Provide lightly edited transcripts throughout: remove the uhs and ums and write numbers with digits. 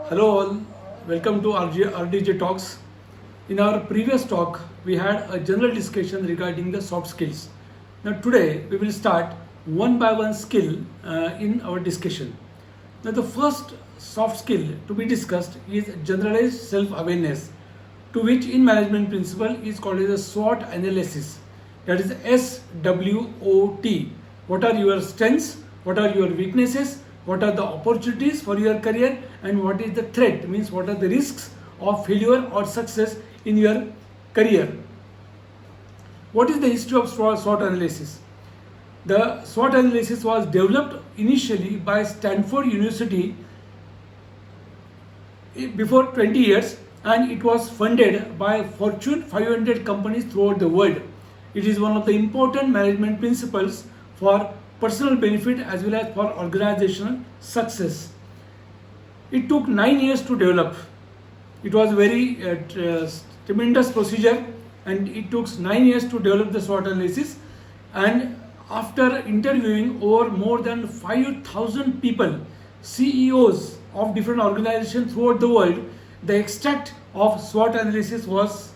Hello all, welcome to RDJ Talks. In our previous talk, we had a general discussion regarding the soft skills. Now today, we will start one by one skill in our discussion. Now the first soft skill to be discussed is generalized self-awareness, to which in management principle is called as a SWOT analysis. That is SWOT. What are your strengths? What are your weaknesses? What are the opportunities for your career, and what is the threat, means what are the risks of failure or success in your career. What is the history of SWOT analysis? The SWOT analysis was developed initially by Stanford University before 20 years, and it was funded by Fortune 500 companies throughout the world. It is one of the important management principles for personal benefit as well as for organizational success. It took 9 years to develop. It was very tremendous procedure, and it took 9 years to develop the SWOT analysis. And after interviewing over more than 5,000 people, CEOs of different organizations throughout the world, the extract of SWOT analysis was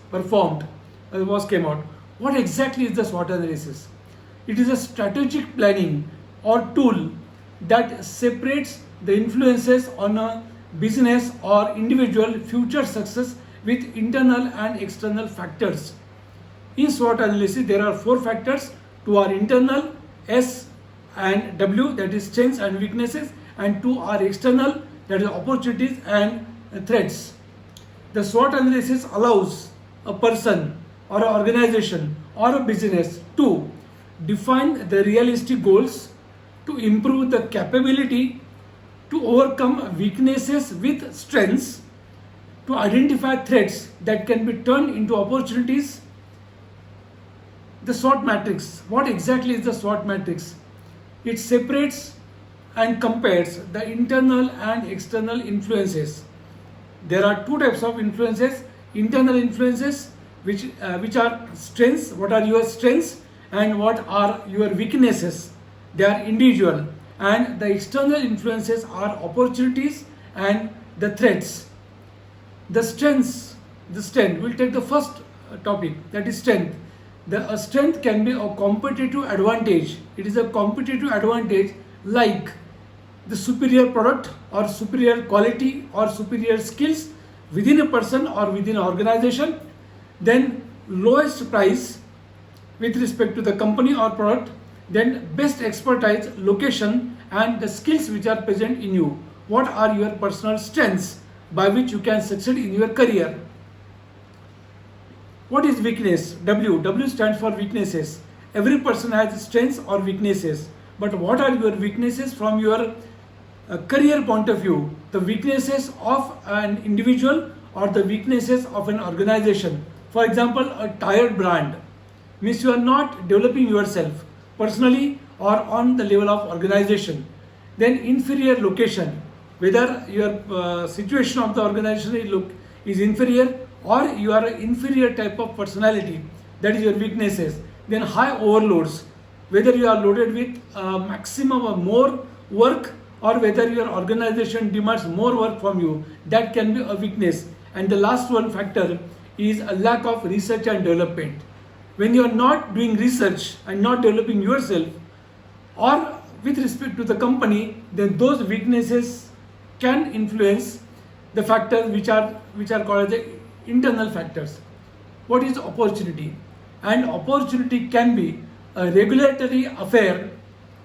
came out. What exactly is the SWOT analysis? It is a strategic planning or tool that separates the influences on a business or individual future success with internal and external factors. In SWOT analysis, there are 4 factors. 2 are internal, S and W, that is strengths and weaknesses, and 2 are external, that is opportunities and threats. The SWOT analysis allows a person or an organization or a business to define the realistic goals, to improve the capability, to overcome weaknesses with strengths, to identify threats that can be turned into opportunities. The SWOT matrix. What exactly is the SWOT matrix? It separates and compares the internal and external influences. There are 2 types of influences. Internal influences, which are strengths. What are your strengths? And what are your weaknesses? They are individual. And the external influences are opportunities and the threats. The strength. We'll take the first topic, that is strength. A strength can be a competitive advantage. It is a competitive advantage like the superior product or superior quality or superior skills within a person or within an organization. Then lowest price with respect to the company or product, then best expertise, location, and the skills which are present in you. What are your personal strengths by which you can succeed in your career? What is weakness? W stands for weaknesses. Every person has strengths or weaknesses. But what are your weaknesses from your career point of view? The weaknesses of an individual or the weaknesses of an organization. For example, a tire brand means you are not developing yourself personally or on the level of organization. Then inferior location, whether your situation of the organization is inferior or you are an inferior type of personality, that is your weaknesses. Then high overloads, whether you are loaded with maximum or more work, or whether your organization demands more work from you, that can be a weakness. And the last one factor is a lack of research and development. When you are not doing research and not developing yourself or with respect to the company, then those weaknesses can influence the factors which are called as the internal factors. What is opportunity? And opportunity can be a regulatory affair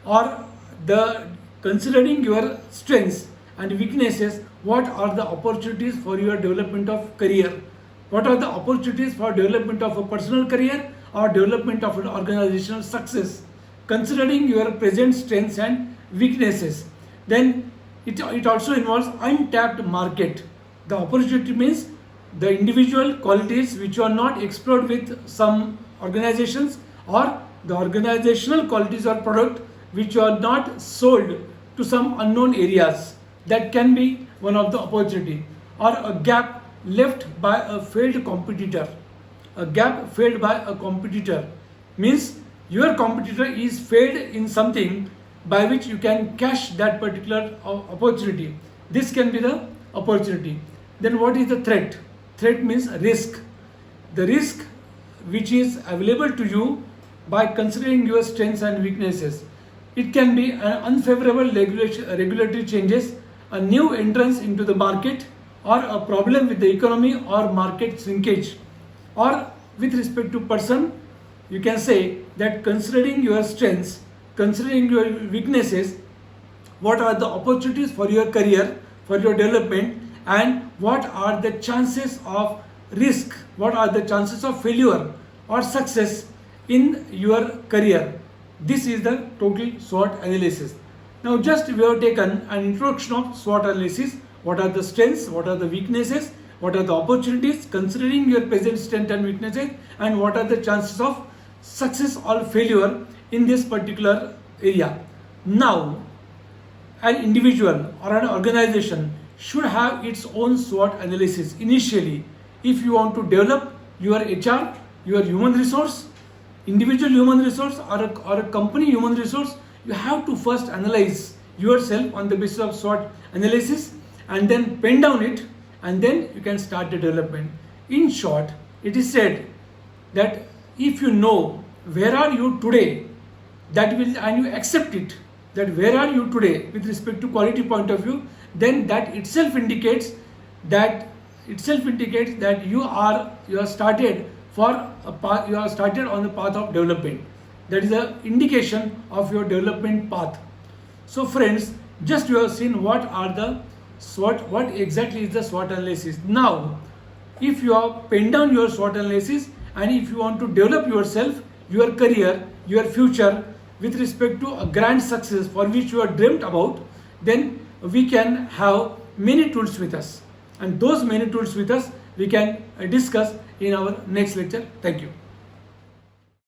or the considering your strengths and weaknesses. What are the opportunities for your development of career? What are the opportunities for development of a personal career or development of an organizational success, considering your present strengths and weaknesses? Then it also involves untapped market. The opportunity means the individual qualities which are not explored with some organizations, or the organizational qualities or product which are not sold to some unknown areas. That can be one of the opportunity. Or a gap left by a failed competitor. A gap failed by a competitor means your competitor is failed in something by which you can cash that particular opportunity. This can be the opportunity. Then what is the threat? Threat means risk. The risk which is available to you by considering your strengths and weaknesses. It can be an unfavorable regulatory changes, a new entrance into the market, or a problem with the economy or market shrinkage. Or with respect to person, you can say that considering your strengths, considering your weaknesses, what are the opportunities for your career, for your development, and what are the chances of risk, what are the chances of failure or success in your career. This is the total SWOT analysis. Now just we have taken an introduction of SWOT analysis. What are the strengths, what are the weaknesses, what are the opportunities, considering your present strength and weaknesses, and what are the chances of success or failure in this particular area. Now an individual or an organization should have its own SWOT analysis initially. If you want to develop your HR, your human resource, individual human resource, or a company human resource, you have to first analyze yourself on the basis of SWOT analysis and then pen down it, and then you can start the development. In short, it is said that if you know where are you today, that will, and you accept it, that where are you today with respect to quality point of view, then that itself indicates that you are started for a path, you are started on the path of development. That is an indication of your development path. So friends, just you have seen what are the SWOT, what exactly is the SWOT analysis. Now if you have penned down your SWOT analysis, and if you want to develop yourself, your career, your future with respect to a grand success for which you are dreamt about, then we can have many tools with us, and those many tools with us we can discuss in our next lecture. Thank you.